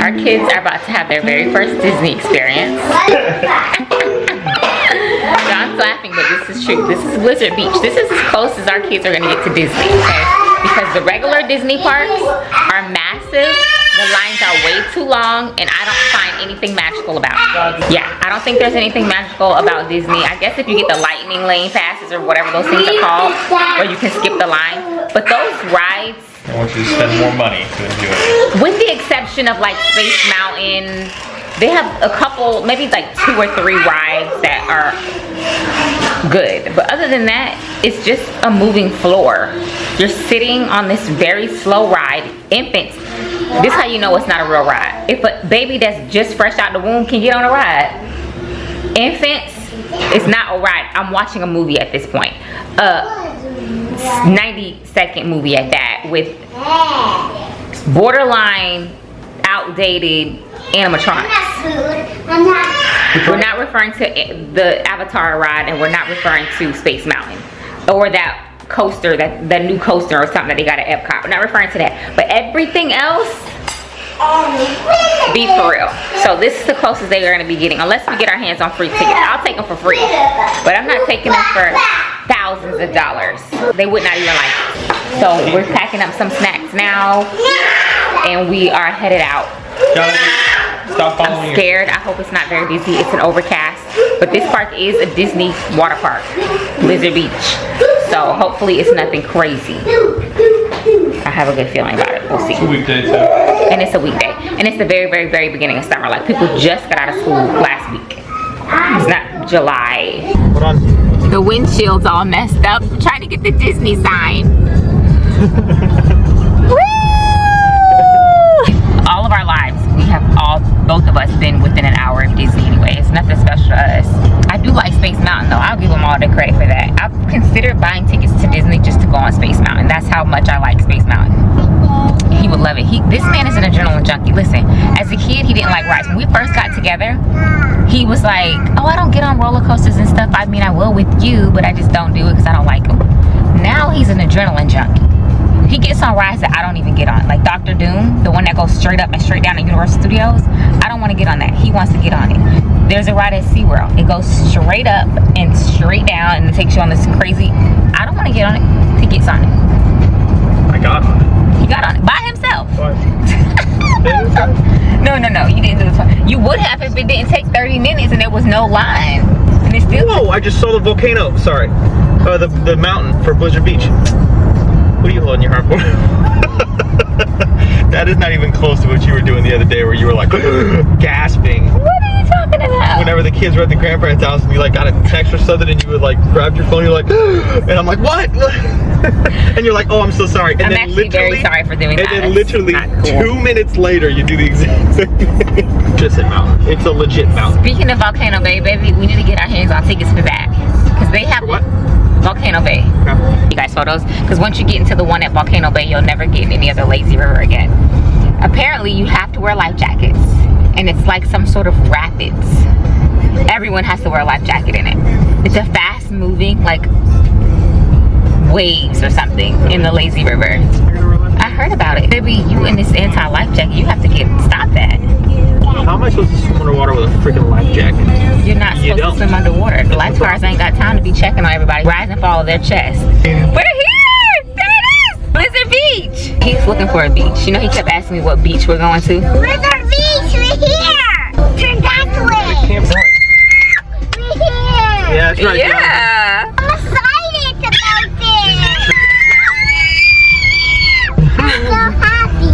Our kids are about to have their very first Disney experience. John's laughing, but this is true. This is Blizzard Beach. This is as close as our kids are gonna get to Disney, okay? Because the regular Disney parks are massive, the lines are way too long, and I don't find anything magical about it. Yeah, I don't think there's anything magical about Disney. I guess if you get the lightning lane passes or whatever those things are called, where you can skip the line. But those rides, I want you to spend more money to enjoy it. with the exception of like Space Mountain, they have a couple, maybe like 2 or 3 rides that are good. But other than that, it's just a moving floor. You're sitting on this very slow ride. Infants, this is how you know it's not a real ride. If a baby that's just fresh out the womb can get on a ride, infants, it's not a ride. I'm watching a movie at this point. 90-second movie at that, with borderline outdated animatronics. We're not referring to the Avatar ride, and we're not referring to Space Mountain or that coaster, that new coaster or something that they got at Epcot. We're not referring to that, but everything else, be for real. So this is the closest they are going to be getting, unless we get our hands on free tickets. I'll take them for free, but I'm not taking them for thousands of dollars. They would not even like it. So we're packing up some snacks now, and we are headed out. Stop following. I'm scared. I hope it's not very busy. It's an overcast, but this park is a Disney water park, Blizzard Beach. So hopefully it's nothing crazy. I have a good feeling about it. We'll see. It's a weekday too. And it's a weekday, and it's the very, very, very beginning of summer. Like, people just got out of school last week. It's not July. Hold on. The windshield's all messed up. I'm trying to get the Disney sign. Woo! All of our lives, we have both of us been within an hour of Disney anyway. It's nothing special to us. I do like Space Mountain though. I'll give them all the credit for that. I've considered buying tickets to Disney just to go on Space Mountain. That's how much I like Space Mountain. He would love it. This man is an adrenaline junkie. Listen, as a kid, he didn't like rides. When we first got together, he was like, oh, I don't get on roller coasters and stuff. I mean, I will with you, but I just don't do it because I don't like them. Now he's an adrenaline junkie. He gets on rides that I don't even get on. Like Dr. Doom, the one that goes straight up and straight down at Universal Studios. I don't want to get on that. He wants to get on it. There's a ride at SeaWorld. It goes straight up and straight down, and it takes you on this crazy... I don't want to get on it. He gets on it. I got on it. He got on it by himself. What? No, you didn't do the time. You would have if it didn't take 30 minutes and there was no line. And it still... Whoa, I just saw the volcano. Sorry. The mountain for Blizzard Beach. What are you holding your arm for? That is not even close to what you were doing the other day, where you were like gasping. What are you talking about? Whenever the kids were at the grandparents' house and you like got a text or something, and you would like grab your phone, you're like, and I'm like, what? And you're like, oh, I'm so sorry. And I'm then actually very sorry for doing that. And then literally cool. 2 minutes later, you do the exact same thing. Just a mountain. It's a legit mountain. Speaking of Volcano Bay, baby, we need to get our hands on tickets for that, because they have what? Volcano Bay. Okay. You guys saw those? Because once you get into the one at Volcano Bay, you'll never get in any other lazy river again. Apparently, you have to wear life jackets, and it's like some sort of rapids. Everyone has to wear a life jacket in it. It's a fast-moving, like, waves or something in the lazy river. I heard about it. Baby, you in this anti-life jacket, you have to stop that. How am I supposed to swim underwater with a freaking life jacket? You're not supposed to swim underwater. The lifeguards ain't got time to be checking on everybody. Rise and fall of their chest. We're here! There it is! Blizzard Beach! He's looking for a beach. You know, he kept asking me what beach we're going to. Blizzard Beach, we're here! Turn that way! Campsite. We're here! Yeah, that's right. Yeah! I'm excited about this! I'm so happy!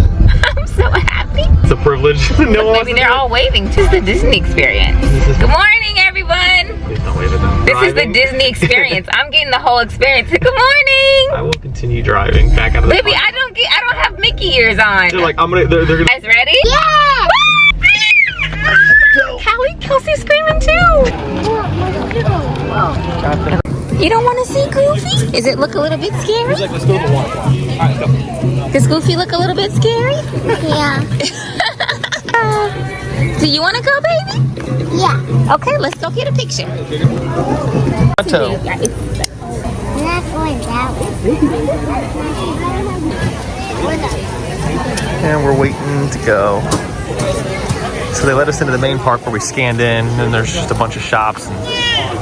I'm so happy. It's a privilege. No Maybe they're all waving. This is the Disney experience. Good morning, everyone. Please don't wave at them. This is the Disney experience. I'm getting the whole experience. Good morning. I will continue driving back out of the Baby, park. I don't have Mickey ears on. They're like, they're gonna. You guys ready? Yeah! Kelsey's screaming too. You don't want to see Goofy? Does it look a little bit scary? He's like, let's go to the water. Alright, go. Does Goofy look a little bit scary? Yeah. Do you want to go, baby? Yeah. Okay, let's go get a picture. I'm not going that way. And we're waiting to go. So they let us into the main park where we scanned in, and there's just a bunch of shops. And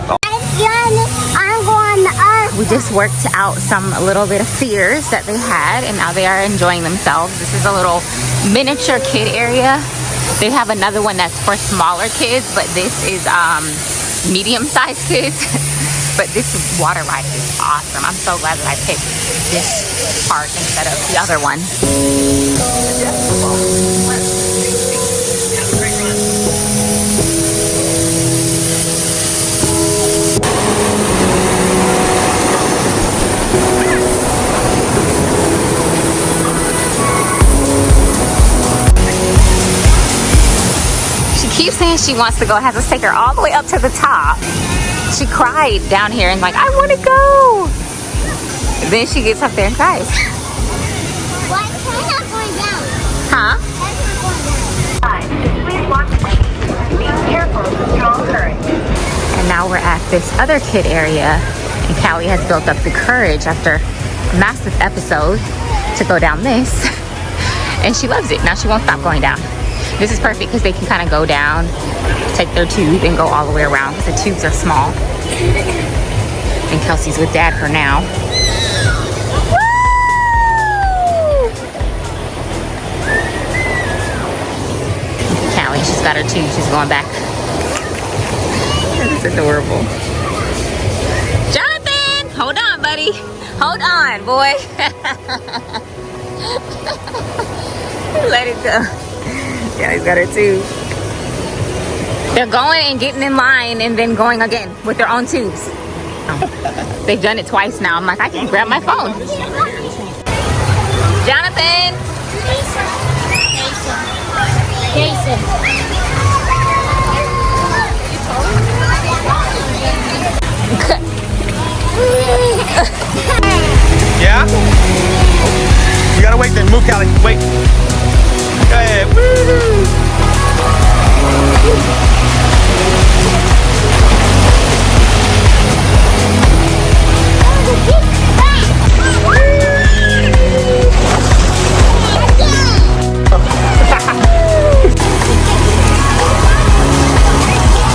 I'm going up. We just worked out some little bit of fears that they had, and now they are enjoying themselves. This is a little miniature kid area. They have another one that's for smaller kids, but this is medium-sized kids. But this water ride is awesome. I'm so glad that I picked this park instead of the other one. She keeps saying she wants to go. Has us take her all the way up to the top. She cried down here and like, I want to go. Then she gets up there and cries. Why is not going down? Huh? Please watch me. Be careful of the strong current. And now we're at this other kid area. And Callie has built up the courage after a massive episode to go down this. And she loves it. Now she won't stop going down. This is perfect because they can kind of go down, take their tube, and go all the way around because the tubes are small. And Kelsey's with Dad for now. Callie, she's got her tube. She's going back. This is adorable. Jonathan! Hold on, buddy. Hold on, boy. Let it go. Yeah, he's got her tube. They're going and getting in line and then going again with their own tubes. They've done it twice now. I'm like, I can grab my phone. Jonathan! Jason. yeah? You gotta wait then. Move, Callie. Wait. Go ahead. Woo!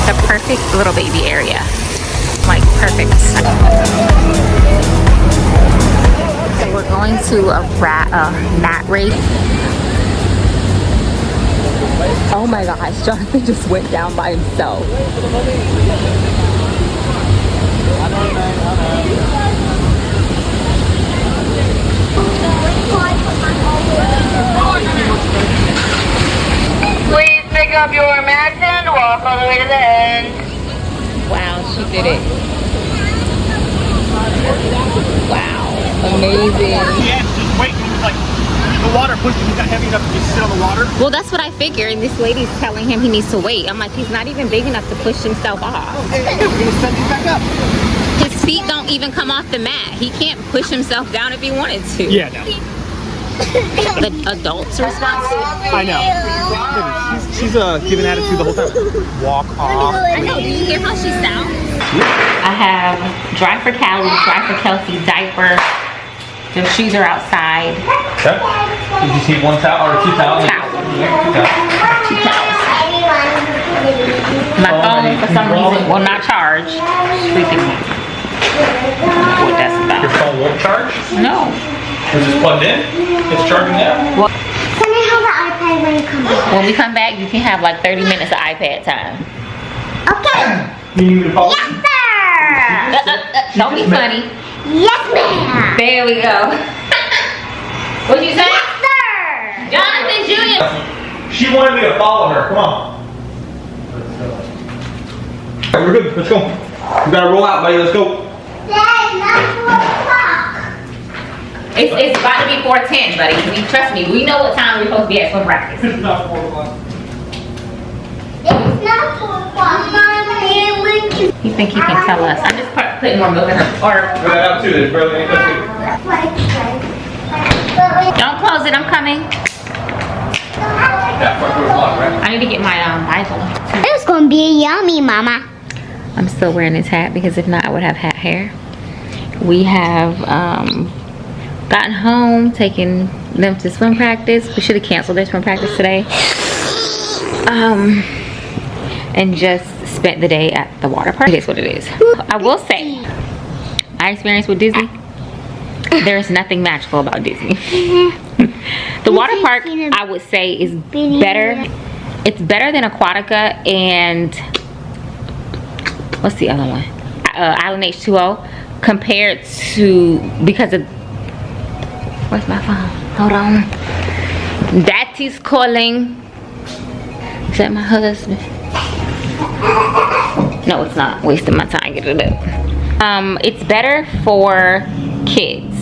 The perfect little baby area. Like, perfect. So we're going to a mat race. Oh my gosh, Jonathan just went down by himself. Please pick up your mats and walk all the way to the end. Wow, she did it. Wow, amazing. Yeah, just wait. Like, the water pushes him, he's not heavy enough to just sit on the water. Well, that's what I figured, and this lady's telling him he needs to wait. I'm like, he's not even big enough to push himself off. Okay, we're gonna set these back up. His feet don't even come off the mat. He can't push himself down if he wanted to. Yeah, no. The adult's responsibility. I know. She's giving attitude the whole time. Walk off. I know. Did you hear how she sounds? I have dry for Callie, dry for Kelsey, diaper. The shoes are outside. Okay. Did you see one towel or two towels? Towel. Yeah, 2 towels. My phone, for some reason, will not charge. Freaking. I don't know what that's about. Your phone won't charge? No. Is it plugged in? It's charging now? Well, Can I have the iPad when you come back? when we come back, you can have like 30 minutes of iPad time. Okay. You need me to follow? Yes, sir. Don't be funny. Yes, ma'am. There we go. What'd you say? Yes, sir. Jonathan Jr. She wanted me to follow her. Come on. Alright, we're good. Let's go. We gotta roll out, buddy. Let's go. Dad, not 4 o'clock. It's about to be 4:10, buddy. I mean, trust me, we know what time we're supposed to be at for practice. It's not 4 o'clock. It's not 4 o'clock. Mommy, You think he can tell us? I'm just putting more milk in her. Or Throw that out too. There's barely any cooking. don't close it. I'm coming. Yeah, 4 o'clock, right? I need to get my Bible. It's gonna be yummy, Mama. I'm still wearing this hat because if not, I would have hat hair. We have gotten home, taking them to swim practice. We should have canceled their swim practice today. and just spent the day at the water park. It is what it is. I will say, my experience with Disney, there's nothing magical about Disney. The water park, I would say, is better. It's better than Aquatica and what's the other one? Island H2O, compared to, because of, where's my phone? Hold on. Daddy's calling. Is that my husband? No, it's not. Wasting my time. Get it up. It's better for kids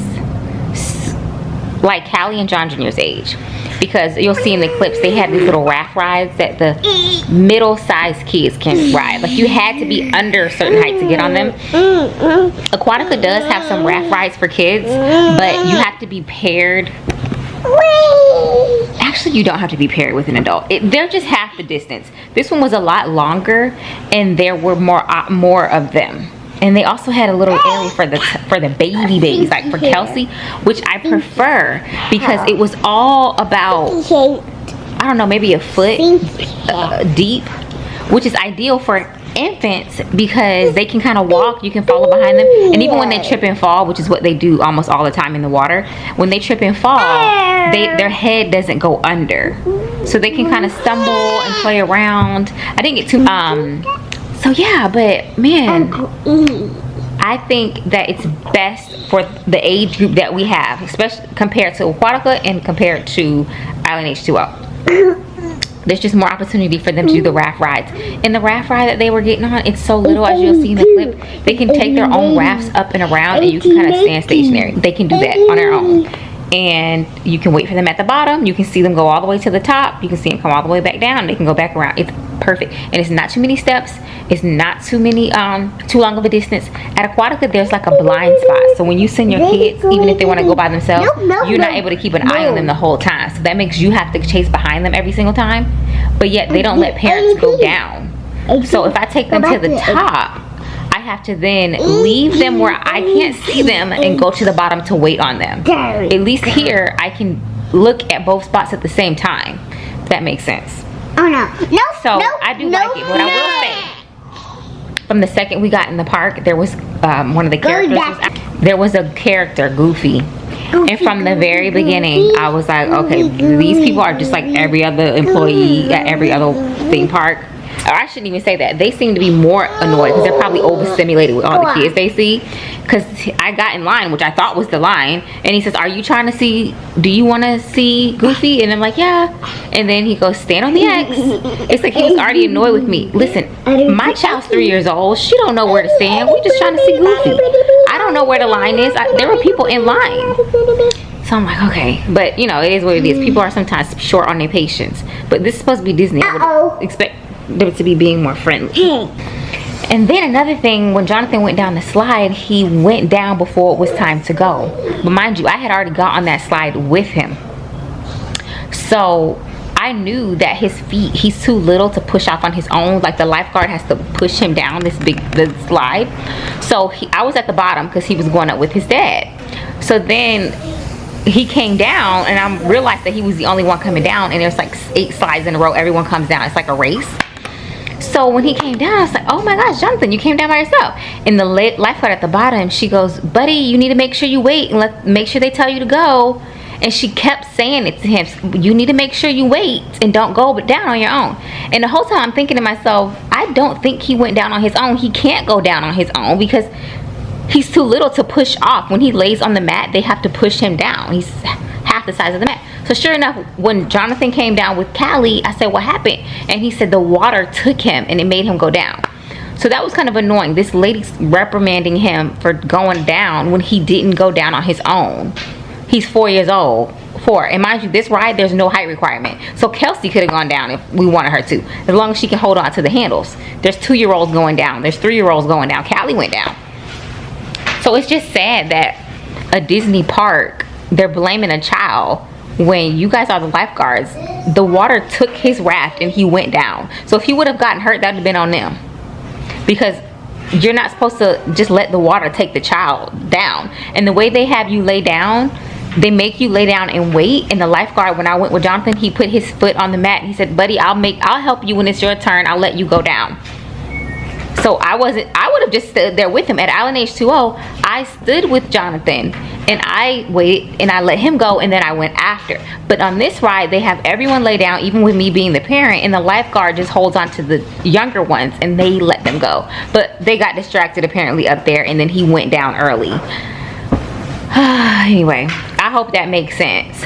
like Callie and John Jr.'s age, because you'll see in the clips they have these little raft rides that the middle-sized kids can ride. Like, you had to be under a certain height to get on them. Aquatica does have some raft rides for kids, but you have to be paired. Actually, you don't have to be paired with an adult. They're just half the distance. This one was a lot longer, and there were more of them. And they also had a little area for the babies, like for Kelsey, which I prefer, because it was all about, I don't know, maybe a foot deep, which is ideal for infants because they can kind of walk, you can follow behind them, and even when they trip and fall, which is what they do almost all the time in the water, when they trip and fall, their head doesn't go under, so they can kind of stumble and play around. I didn't get too so yeah, but man, I think that it's best for the age group that we have, especially compared to Aquatica and compared to Island H2O. There's just more opportunity for them to do the raft rides. And the raft ride that they were getting on, it's so little, as you'll see in the clip. They can take their own rafts up and around, and you can kind of stand stationary. They can do that on their own. And you can wait for them at the bottom. You can see them go all the way to the top. You can see them come all the way back down. They can go back around. It's perfect. And it's not too many steps. It's not too many, too long of a distance. At Aquatica, there's like a blind spot. So when you send your kids, even if they want to go by themselves, you're not able to keep an eye on them the whole time. So that makes you have to chase behind them every single time. But yet they don't let parents go down. So if I take them to the top, I have to then leave them where I can't see them and go to the bottom to wait on them. At least here, I can look at both spots at the same time. If that makes sense. Oh no. No. So I do like it. But I will say, from the second we got in the park, there was one of the characters. There was a character, Goofy. And from the very beginning, I was like, okay, these people are just like every other employee at every other theme park. Or I shouldn't even say that. They seem to be more annoyed because they're probably overstimulated with all the kids they see. Because I got in line, which I thought was the line, and he says, are you trying to see, do you want to see Goofy? And I'm like, yeah. And then he goes, stand on the X. It's like he was already annoyed with me. Listen, my child's 3 years old. She don't know where to stand. We just trying to see Goofy. I don't know where the line is. There were people in line. So I'm like, okay. But, you know, it is what it is. People are sometimes short on their patience. But this is supposed to be Disney. I would expect them to be being more friendly. And then another thing, when Jonathan went down the slide, he went down before it was time to go. But mind you, I had already got on that slide with him. So I knew that his feet, he's too little to push off on his own. Like, the lifeguard has to push him down the slide. So I was at the bottom because he was going up with his dad. So then he came down, and I realized that he was the only one coming down, and there's like 8 slides in a row. Everyone comes down. It's like a race. So when he came down, I was like, oh my gosh, Jonathan, you came down by yourself. And the lifeguard at the bottom, she goes, buddy, you need to make sure you wait and make sure they tell you to go. And she kept saying it to him, you need to make sure you wait and don't go down on your own. And the whole time I'm thinking to myself, I don't think he went down on his own. He can't go down on his own because he's too little to push off. When he lays on the mat, they have to push him down. He's half the size of the mat. So sure enough, when Jonathan came down with Callie, I said, what happened? And he said the water took him and it made him go down. So that was kind of annoying. This lady's reprimanding him for going down when he didn't go down on his own. He's 4 years old. 4. And mind you, this ride, there's no height requirement. So Kelsey could have gone down if we wanted her to, as long as she can hold on to the handles. There's 2-year-olds going down. There's 3-year-olds going down. Callie went down. So it's just sad that a Disney park, they're blaming a child when you guys are the lifeguards. The water took his raft and he went down. So if he would have gotten hurt, that would have been on them. Because you're not supposed to just let the water take the child down. And the way they have you lay down, they make you lay down and wait. And the lifeguard, when I went with Jonathan, he put his foot on the mat. He said, buddy, I'll help you when it's your turn. I'll let you go down. So I would have just stood there with him. At Island H2O, I stood with Jonathan and I waited and I let him go, and then I went after. But on this ride, they have everyone lay down, even with me being the parent, and the lifeguard just holds on to the younger ones and they let them go. But they got distracted apparently up there, and then he went down early. Anyway, I hope that makes sense.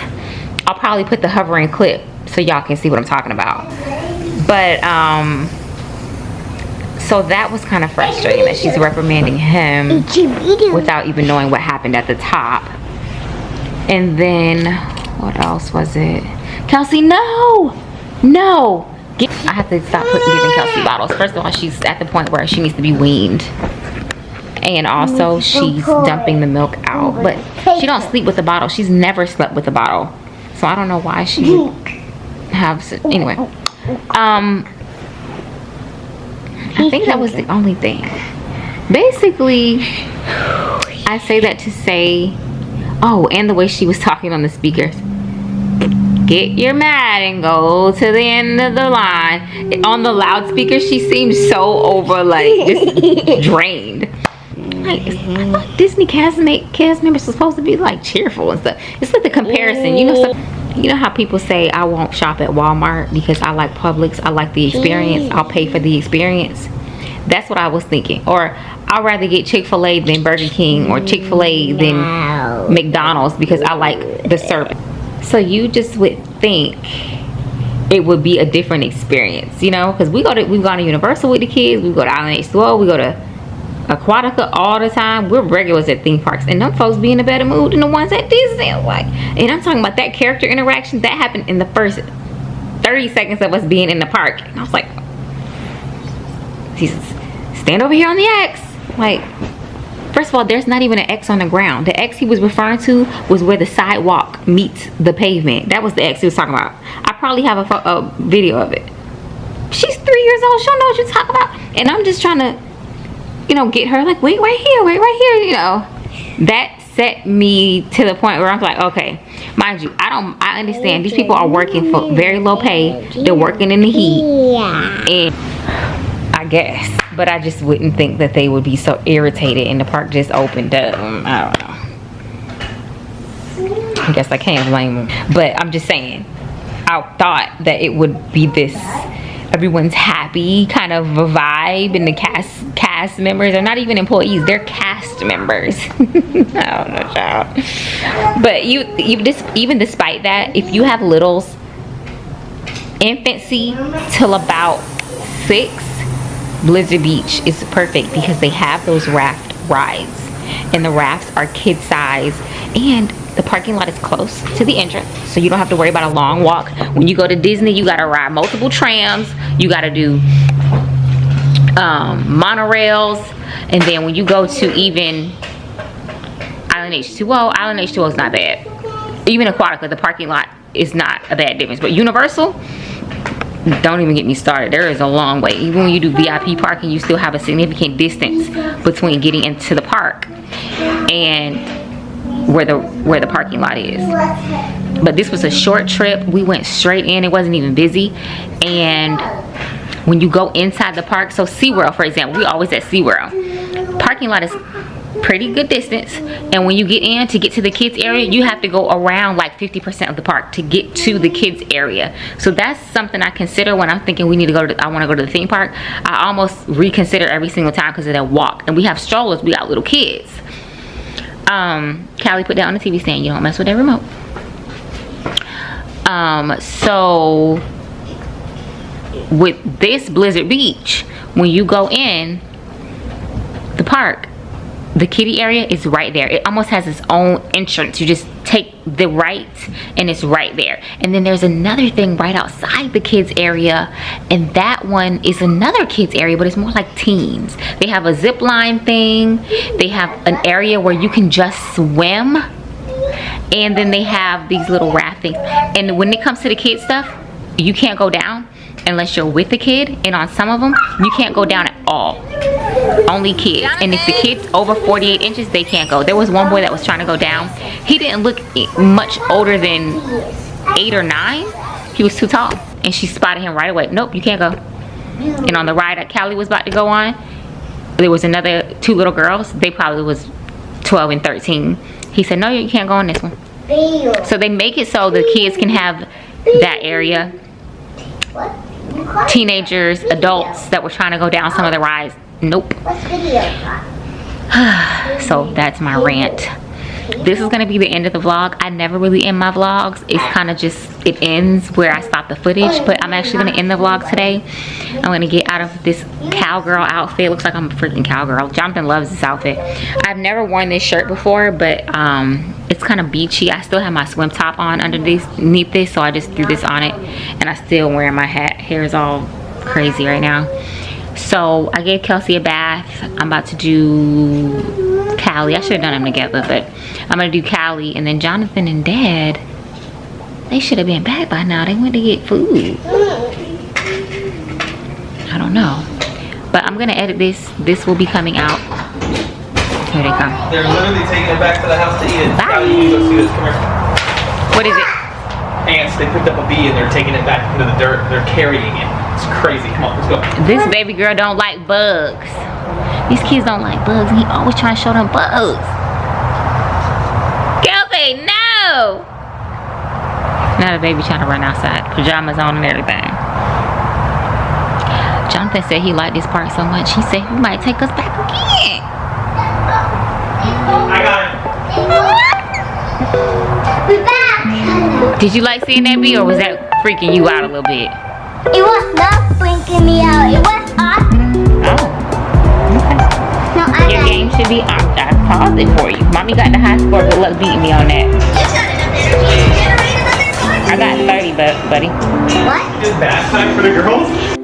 I'll probably put the hovering clip so y'all can see what I'm talking about. But so that was kind of frustrating that she's reprimanding him without even knowing what happened at the top. And then what else was it? Kelsey, no. I have to stop giving Kelsey bottles. First of all, she's at the point where she needs to be weaned. And also she's dumping the milk out. But she don't sleep with the bottle. She's never slept with the bottle. So I don't know why she would have, anyway. I think that was the only thing. Basically, I say that to say, oh, and the way she was talking on the speakers. Get your mat and go to the end of the line. On the loudspeaker, she seemed so over, like, just drained. Like, I thought Disney cast members are supposed to be, like, cheerful and stuff. It's like the comparison, you know. You know how people say, I won't shop at Walmart because I like Publix, I like the experience, I'll pay for the experience. That's what I was thinking. Or I'd rather get Chick-fil-A than Burger King, or Chick-fil-A than McDonald's because I like the service. So you just would think it would be a different experience, you know, because we've gone to Universal with the kids, we go to Island H2O, we go to Aquatica all the time. We're regulars at theme parks, and them folks be in a better mood than the ones at Disney. Like, and I'm talking about that character interaction that happened in the first 30 seconds of us being in the park. And I was like, stand over here on the X. Like, first of all, there's not even an X on the ground. The X he was referring to was where the sidewalk meets the pavement. That was the X he was talking about. I probably have a video of it. She's 3 years old. She don't know what you're talking about. And I'm just trying to, you know, get her like, wait right here, you know. That set me to the point where I'm like, okay, mind you, I understand these people are working for very low pay. They're working in the heat. And I guess, but I just wouldn't think that they would be so irritated and the park just opened up. I don't know. I guess I can't blame them. But I'm just saying, I thought that it would be this everyone's happy kind of a vibe, and the cast members are not even employees, they're cast members. I don't know, child. But even despite that, if you have littles, infancy till about 6, Blizzard Beach is perfect because they have those raft rides, and the rafts are kid size, and the parking lot is close to the entrance, so you don't have to worry about a long walk. When you go to Disney, you gotta ride multiple trams, you gotta do monorails, and then when you go to even Island H2O is not bad. Even Aquatica, the parking lot is not a bad difference. But Universal, don't even get me started. There is a long way. Even when you do VIP parking, you still have a significant distance between getting into the park and where the parking lot is. But this was a short trip. We went straight in. It wasn't even busy. And when you go inside the park, so SeaWorld, for example, we always at SeaWorld. Parking lot is pretty good distance, and when you get in to get to the kids area, you have to go around like 50% of the park to get to the kids area. So that's something I consider when I'm thinking I want to go to the theme park. I almost reconsider every single time because of that walk. And we have strollers, we got little kids. Callie, put down the TV stand, you don't mess with that remote. So with this Blizzard Beach, when you go in the park, the kiddie area is right there. It almost has its own entrance. You just take the right and it's right there. And then there's another thing right outside the kids area, and that one is another kids area, but it's more like teens. They have a zip line thing. They have an area where you can just swim, and then they have these little raft things. And when it comes to the kids stuff, you can't go down. unless you're with a kid, and on some of them you can't go down at all. Only kids. And if the kid's over 48 inches, they can't go. There was one boy that was trying to go down. He didn't look much older than 8 or 9. He was too tall, and she spotted him right away. Nope, you can't go. And on the ride that Callie was about to go on, there was another 2 little girls. They probably was 12 and 13. He said, no, you can't go on this one. So they make it so the kids can have that area. Teenagers, adults that were trying to go down some of the rides, nope. So that's my rant. This is gonna be the end of the vlog. I never really end my vlogs. It's kind of just, it ends where I stop the footage, but I'm actually gonna end the vlog today. I'm gonna get out of this cowgirl outfit. Looks like I'm a freaking cowgirl. Jonathan loves this outfit. I've never worn this shirt before, but it's kind of beachy. I still have my swim top on underneath this, so I just threw this on it, and I still wearing my hat. Hair is all crazy right now. So I gave Kelsey a bath. I'm about to do Callie. I should have done them together, but I'm gonna do Callie, and then Jonathan and Dad, they should have been back by now. They went to get food. I don't know, but I'm gonna edit this. This will be coming out. Here they come. They're literally taking it back to the house to eat it. Bye. You go see this. Come here. What is it? Ants. They picked up a bee and they're taking it back into the dirt. They're carrying it. It's crazy. Come on, let's go. This baby girl don't like bugs. These kids don't like bugs, and he always trying to show them bugs. Kelsey, no! Now the baby trying to run outside, pajamas on and everything. Jonathan said he liked this park so much, he said he might take us back again. I got it. We're back. Did you like seeing that bee, or was that freaking you out a little bit? It was not freaking me out. It was awesome. Oh. No, Your game should be on. I paused it for you. Mommy got the high score. Good luck beating me on that. I got 30, buddy. What? Is bath time for the girls?